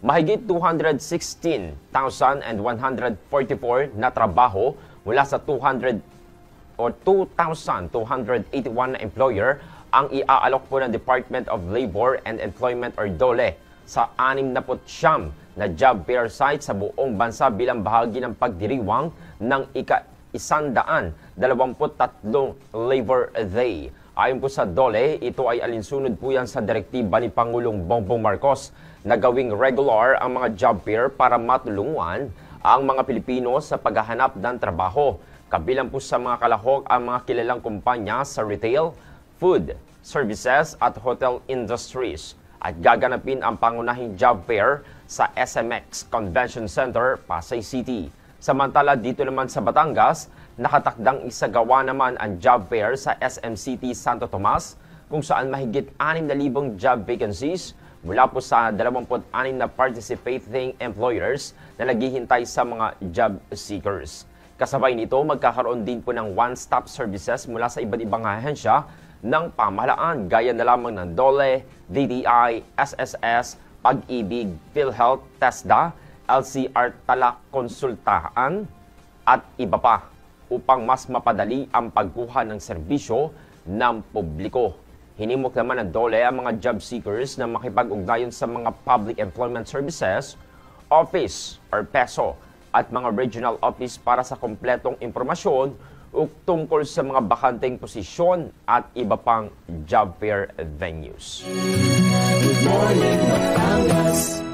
Mahigit 216,144 na trabaho mula sa 2,281 na employer ang iaalok po ng Department of Labor and Employment or DOLE sa 69 na job fair site sa buong bansa bilang bahagi ng pagdiriwang ng ika-123 Labor Day. Ayon po sa DOLE, ito ay alinsunod po yan sa direktiba ni Pangulong Bongbong Marcos na gawing regular ang mga job fair para matulungan ang mga Pilipino sa paghahanap ng trabaho. Kabilang po sa mga kalahok ang mga kilalang kumpanya sa retail, food, services at hotel industries. At gaganapin ang pangunahing job fair sa SMX Convention Center, Pasay City. Samantala dito naman sa Batangas, nakatakdang isagawa naman ang job fair sa SMCT Santo Tomas kung saan mahigit 6,000 job vacancies mula po sa 26 na participating employers na naghihintay sa mga job seekers. Kasabay nito, magkakaroon din po ng one-stop services mula sa iba't ibang ahensya ng pamahalaan gaya na lamang ng DOLE, DTI, SSS, Pag-ibig, PhilHealth, TESDA, LCR Tala Konsultahan at iba pa upang mas mapadali ang pagkuha ng serbisyo ng publiko. Hinimok naman ng DOLE ang mga job seekers na makipag-ugnayan sa mga Public Employment Services, Office or PESO at mga regional office para sa kompletong impormasyon tungkol sa mga bakanteng posisyon at iba pang job fair venues. Good morning, Batangas.